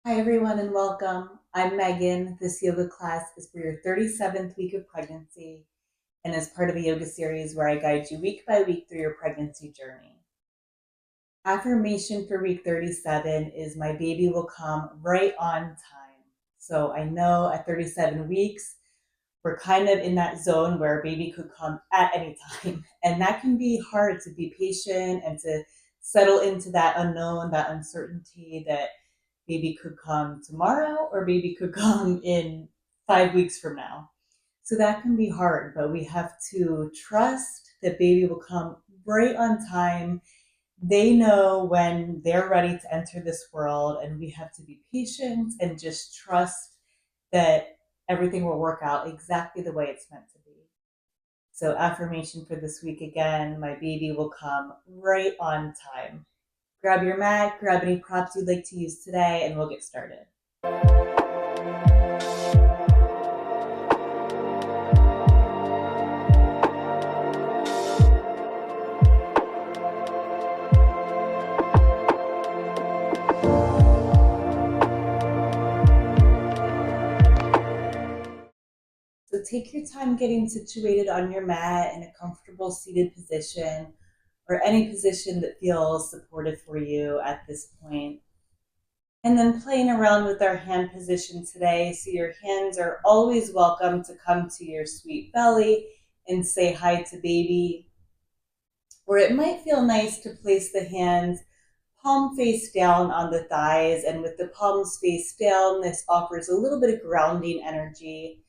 Hi, everyone, and welcome. I'm Megan. This yoga class is for your 37th week of pregnancy and is part of a yoga series where I guide you week by week through your pregnancy journey. Affirmation for week 37 is my baby will come right on time. So I know at 37 weeks, we're kind of in that zone where a baby could come at any time. And that can be hard to be patient and to settle into that unknown, that uncertainty that baby could come tomorrow or baby could come in 5 weeks from now. So that can be hard, but we have to trust that baby will come right on time. They know when they're ready to enter this world, and we have to be patient and just trust that everything will work out exactly the way it's meant to be. So, affirmation for this week again, my baby will come right on time. Grab your mat, grab any props you'd like to use today, and we'll get started. So take your time getting situated on your mat in a comfortable seated position or any position that feels supportive for you at this point. And then playing around with our hand position today. So your hands are always welcome to come to your sweet belly and say hi to baby. Or it might feel nice to place the hands palm face down on the thighs. And with the palms face down, this offers a little bit of grounding energy.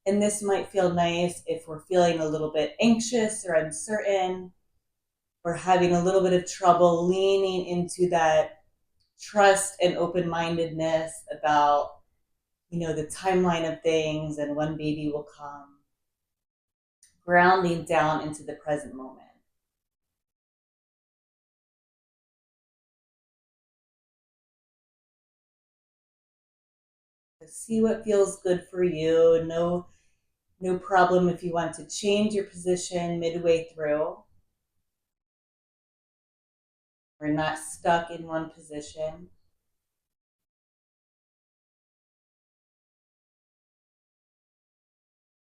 And this might feel nice if we're feeling a little bit anxious or uncertain, or having a little bit of trouble leaning into that trust and open-mindedness about, the timeline of things and when baby will come. Grounding down into the present moment. So see what feels good for you. No problem if you want to change your position midway through. We're not stuck in one position.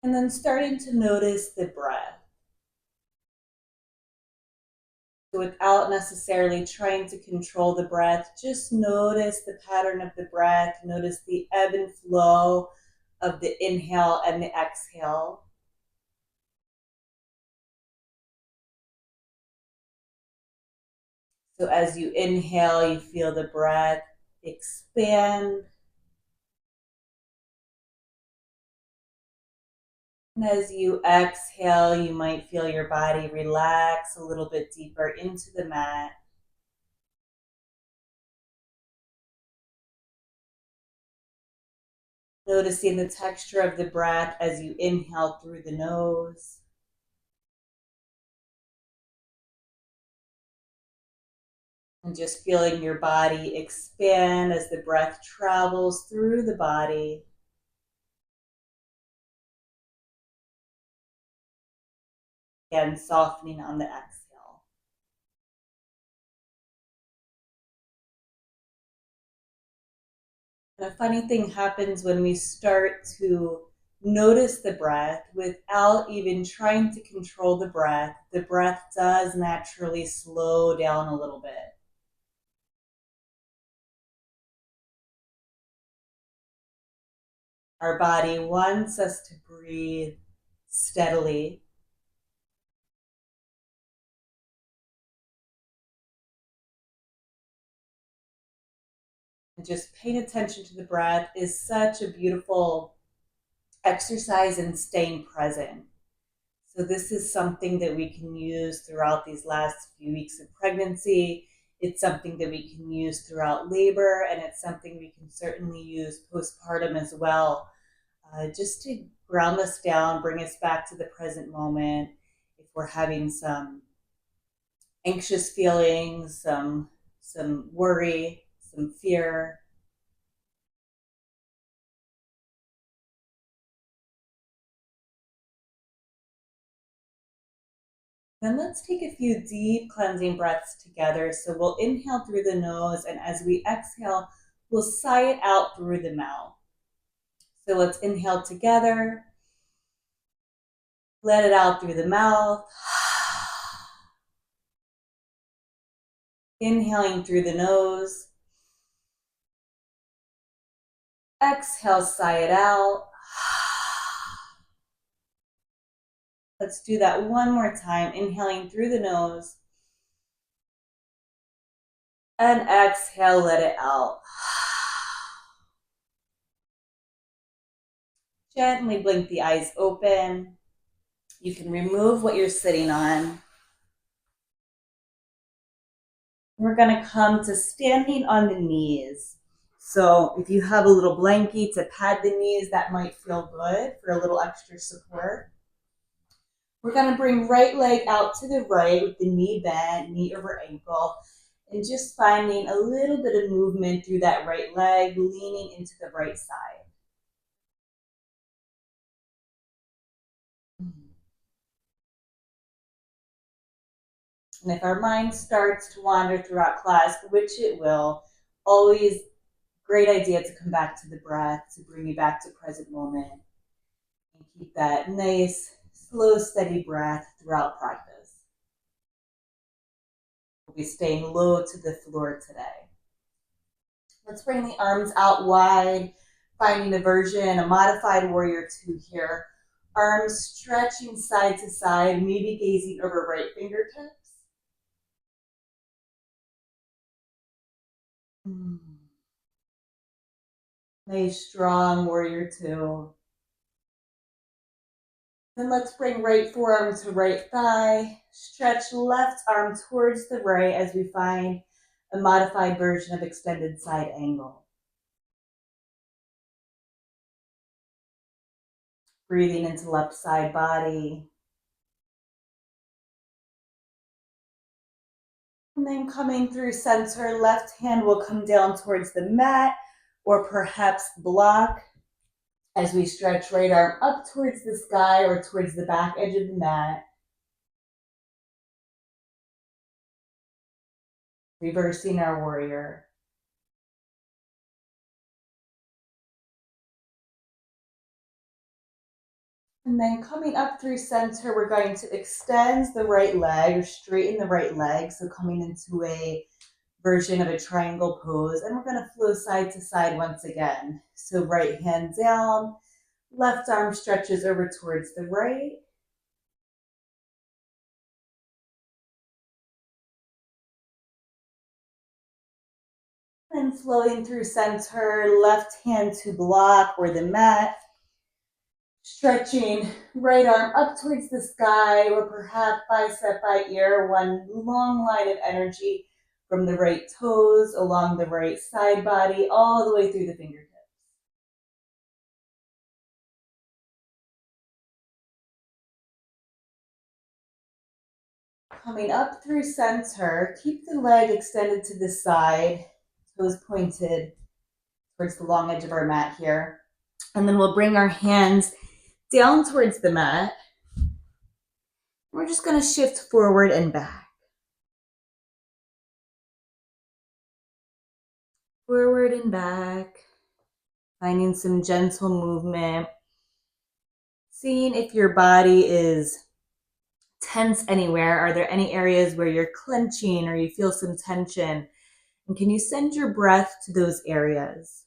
And then starting to notice the breath. So without necessarily trying to control the breath, just notice the pattern of the breath. Notice the ebb and flow of the inhale and the exhale. So as you inhale, you feel the breath expand. And as you exhale, you might feel your body relax a little bit deeper into the mat. Noticing the texture of the breath as you inhale through the nose. And just feeling your body expand as the breath travels through the body. Again, softening on the exhale. And a funny thing happens when we start to notice the breath without even trying to control the breath. The breath does naturally slow down a little bit. Our body wants us to breathe steadily. And just paying attention to the breath is such a beautiful exercise in staying present. So this is something that we can use throughout these last few weeks of pregnancy. It's something that we can use throughout labor, and it's something we can certainly use postpartum as well, just to ground us down, bring us back to the present moment. If we're having some anxious feelings, some worry, some fear. Then let's take a few deep cleansing breaths together. So we'll inhale through the nose, and as we exhale, we'll sigh it out through the mouth. So let's inhale together. Let it out through the mouth. Inhaling through the nose. Exhale, sigh it out. Let's do that one more time. Inhaling through the nose. And exhale, let it out. Gently blink the eyes open. You can remove what you're sitting on. We're going to come to standing on the knees. So if you have a little blankie to pad the knees, that might feel good for a little extra support. We're going to bring right leg out to the right with the knee bent, knee over ankle, and just finding a little bit of movement through that right leg, leaning into the right side. And if our mind starts to wander throughout class, which it will, always great idea to come back to the breath, to bring you back to present moment, and keep that nice, slow, steady breath throughout practice. We'll be staying low to the floor today. Let's bring the arms out wide, finding a version, a modified warrior two here. Arms stretching side to side, maybe gazing over right fingertips. Nice, strong warrior two. Then let's bring right forearm to right thigh. Stretch left arm towards the right as we find a modified version of extended side angle. Breathing into left side body. And then coming through center, left hand will come down towards the mat or perhaps block as we stretch right arm up towards the sky or towards the back edge of the mat. Reversing our warrior. And then coming up through center, we're going to extend the right leg or straighten the right leg. So coming into a version of a triangle pose. And we're going to flow side to side once again. So right hand down, left arm stretches over towards the right. And flowing through center, left hand to block or the mat. Stretching right arm up towards the sky or perhaps bicep by ear, one long line of energy from the right toes along the right side body all the way through the fingertips. Coming up through center, keep the leg extended to the side, toes pointed towards the long edge of our mat here. And then we'll bring our hands down towards the mat. We're just going to shift forward and back. Forward and back. Finding some gentle movement. Seeing if your body is tense anywhere. Are there any areas where you're clenching or you feel some tension? And can you send your breath to those areas?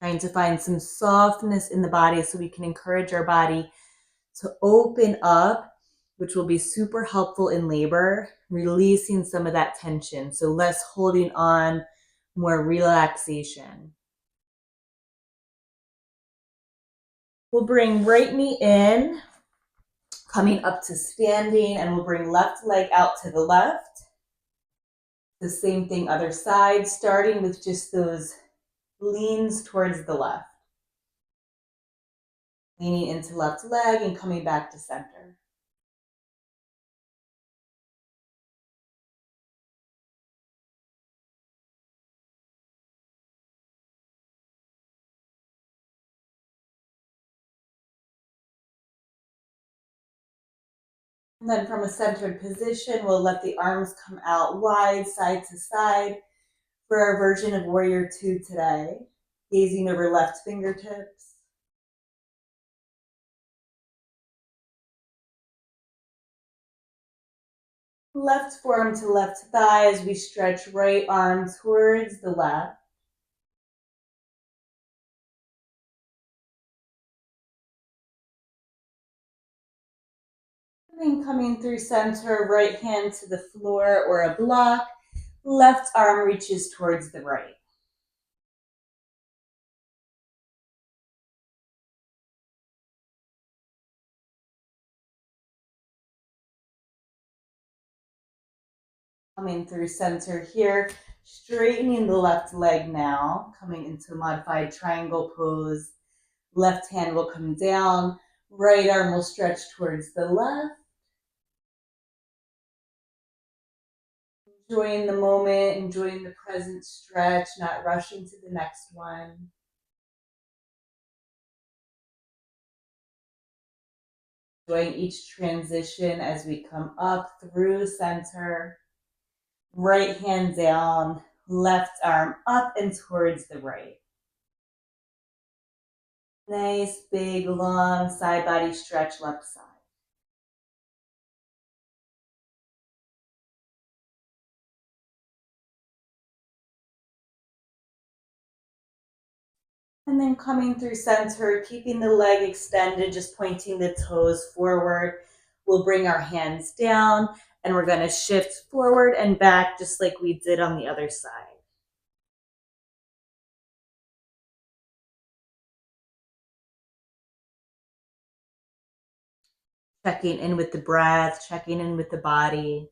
Trying to find some softness in the body so we can encourage our body to open up, which will be super helpful in labor, releasing some of that tension. So less holding on, more relaxation. We'll bring right knee in, coming up to standing, and we'll bring left leg out to the left. The same thing, other side, starting with just those leans towards the left. Leaning into left leg and coming back to center. And then from a centered position, we'll let the arms come out wide, side to side for our version of Warrior Two today. Gazing over left fingertips. Left forearm to left thigh as we stretch right arm towards the left. And then coming through center, right hand to the floor or a block. Left arm reaches towards the right. Coming through center here, straightening the left leg now, coming into a modified triangle pose. Left hand will come down, right arm will stretch towards the left. Enjoying the moment, enjoying the present stretch, not rushing to the next one. Enjoying each transition as we come up through center. Right hand down, left arm up and towards the right. Nice, big, long side body stretch left side. And then coming through center, keeping the leg extended, just pointing the toes forward. We'll bring our hands down and we're going to shift forward and back just like we did on the other side. Checking in with the breath, checking in with the body.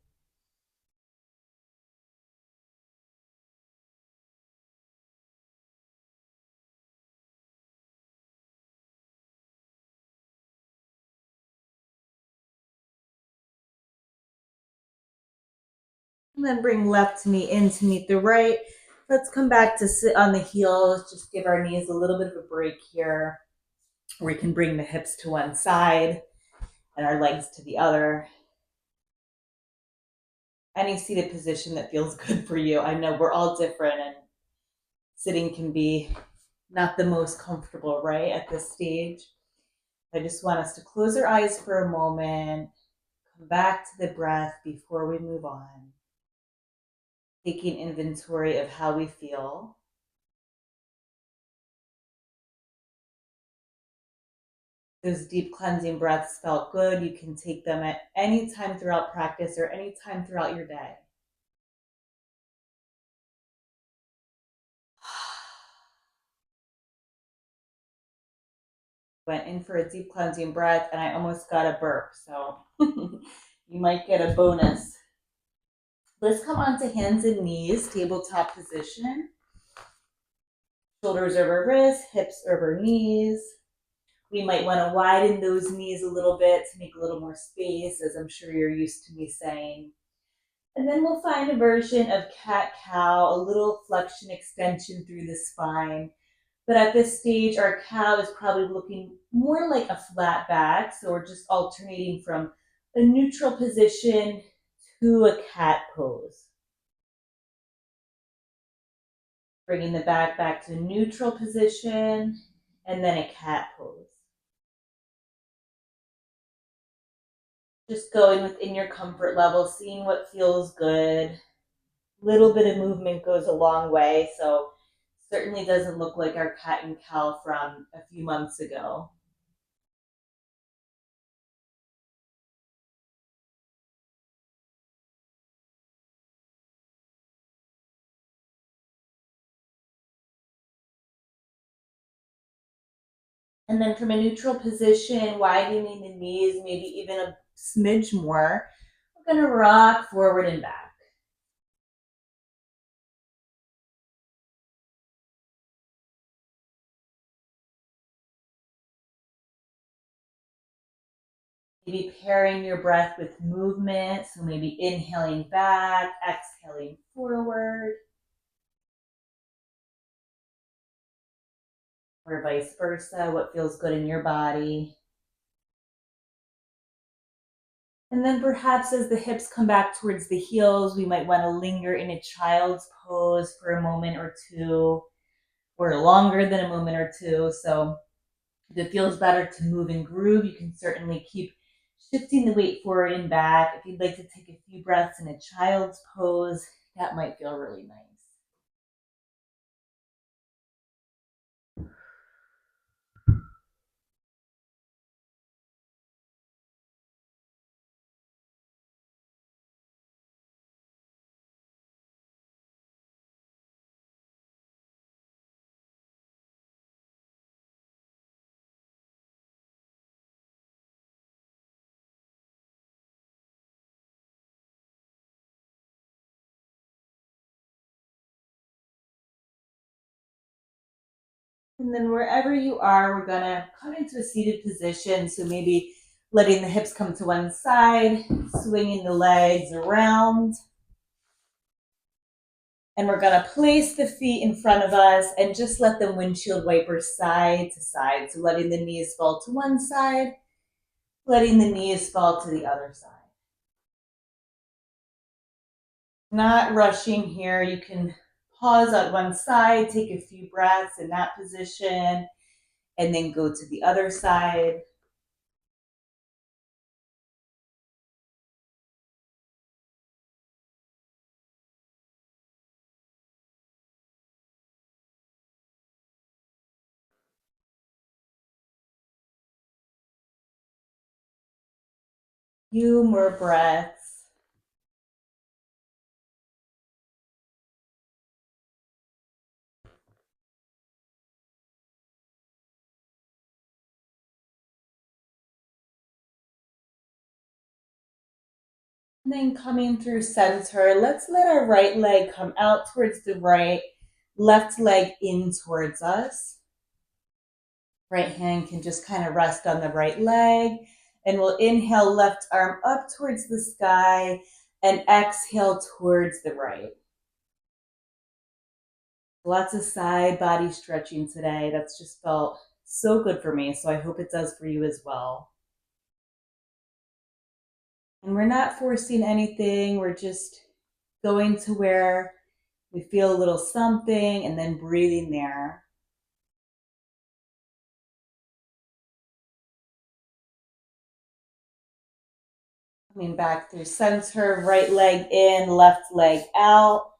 And then bring left knee in to meet the right. Let's come back to sit on the heels. Just give our knees a little bit of a break here. We can bring the hips to one side and our legs to the other. Any seated position that feels good for you. I know we're all different and sitting can be not the most comfortable, right, at this stage. I just want us to close our eyes for a moment, come back to the breath before we move on. Taking inventory of how we feel. Those deep cleansing breaths felt good. You can take them at any time throughout practice or any time throughout your day. Went in for a deep cleansing breath and I almost got a burp. So you might get a bonus. Let's come onto hands and knees, tabletop position. Shoulders over wrists, hips over knees. We might want to widen those knees a little bit to make a little more space, as I'm sure you're used to me saying. And then we'll find a version of cat-cow, a little flexion extension through the spine. But at this stage, our cow is probably looking more like a flat back. So we're just alternating from a neutral position to a cat pose. Bringing the back to a neutral position and then a cat pose. Just going within your comfort level, seeing what feels good. Little bit of movement goes a long way, so certainly doesn't look like our cat and cow from a few months ago. And then from a neutral position, widening the knees, maybe even a smidge more, we're going to rock forward and back. Maybe pairing your breath with movement, so maybe inhaling back, exhaling forward, or vice versa, what feels good in your body. And then perhaps as the hips come back towards the heels, we might want to linger in a child's pose for a moment or two, or longer than a moment or two. So if it feels better to move and groove, you can certainly keep shifting the weight forward and back. If you'd like to take a few breaths in a child's pose, that might feel really nice. And then wherever you are, we're gonna come into a seated position. So maybe letting the hips come to one side, swinging the legs around. And we're gonna place the feet in front of us and just let them windshield wiper side to side. So letting the knees fall to one side, letting the knees fall to the other side. Not rushing here. You can pause on one side, take a few breaths in that position, and then go to the other side. Few more breaths. And then coming through center, let's let our right leg come out towards the right, left leg in towards us. Right hand can just kind of rest on the right leg. And we'll inhale, left arm up towards the sky, and exhale towards the right. Lots of side body stretching today. That's just felt so good for me. So I hope it does for you as well. And we're not forcing anything. We're just going to where we feel a little something and then breathing there. Coming back through center, right leg in, left leg out.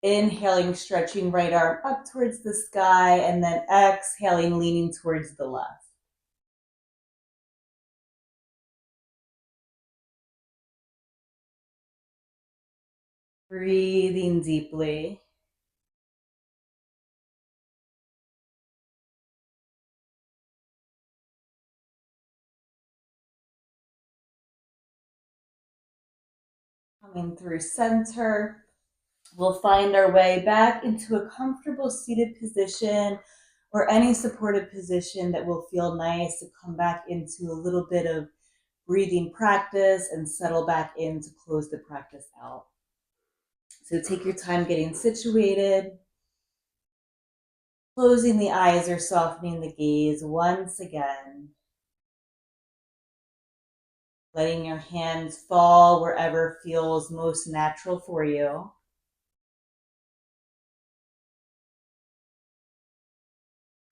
Inhaling, stretching right arm up towards the sky, and then exhaling, leaning towards the left. Breathing deeply. Coming through center, we'll find our way back into a comfortable seated position or any supported position that will feel nice to come back into a little bit of breathing practice and settle back in to close the practice out. So take your time getting situated. Closing the eyes or softening the gaze once again. Letting your hands fall wherever feels most natural for you.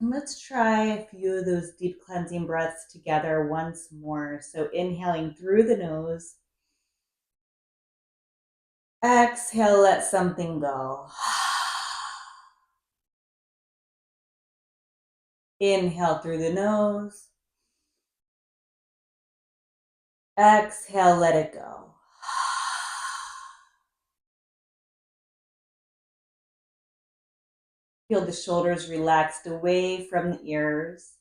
And let's try a few of those deep cleansing breaths together once more. So inhaling through the nose. Exhale, let something go. Inhale through the nose. Exhale, let it go. Feel the shoulders relaxed away from the ears.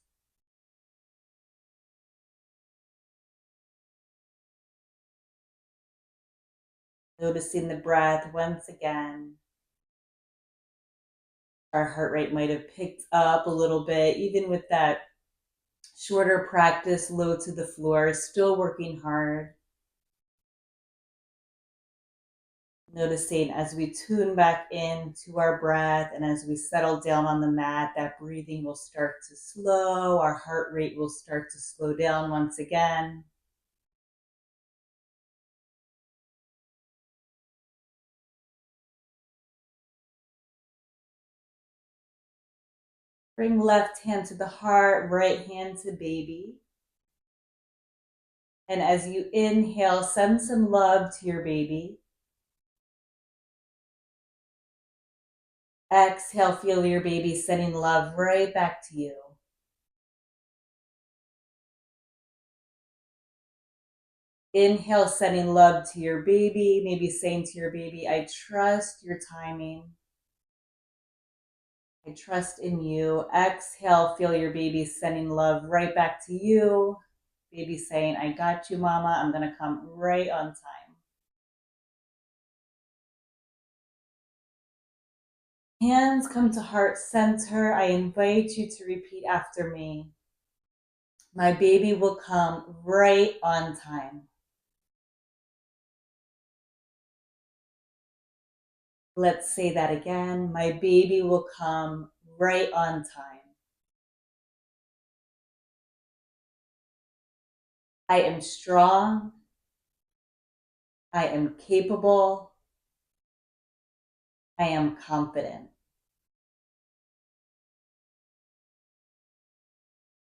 Noticing the breath once again. Our heart rate might have picked up a little bit, even with that shorter practice, low to the floor, still working hard. Noticing as we tune back into our breath and as we settle down on the mat, that breathing will start to slow. Our heart rate will start to slow down once again. Bring left hand to the heart, right hand to baby. And as you inhale, send some love to your baby. Exhale, feel your baby sending love right back to you. Inhale, sending love to your baby, maybe saying to your baby, I trust your timing. I trust in you. Exhale, feel your baby sending love right back to you. Baby saying, I got you, mama. I'm going to come right on time. Hands come to heart center. I invite you to repeat after me. My baby will come right on time. Let's say that again. My baby will come right on time. I am strong. I am capable. I am confident.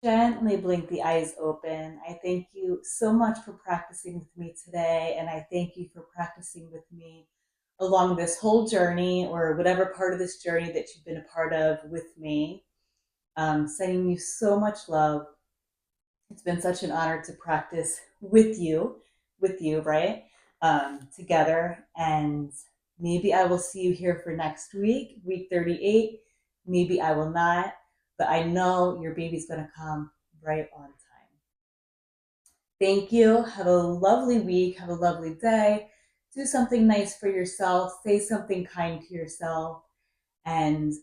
Gently blink the eyes open. I thank you so much for practicing with me today, and I thank you for practicing with me along this whole journey or whatever part of this journey that you've been a part of with me. Sending you so much love. It's been such an honor to practice with you, right? Together. And maybe I will see you here for next week, week 38. Maybe I will not, but I know your baby's going to come right on time. Thank you. Have a lovely week. Have a lovely day. Do something nice for yourself. Say something kind to yourself. And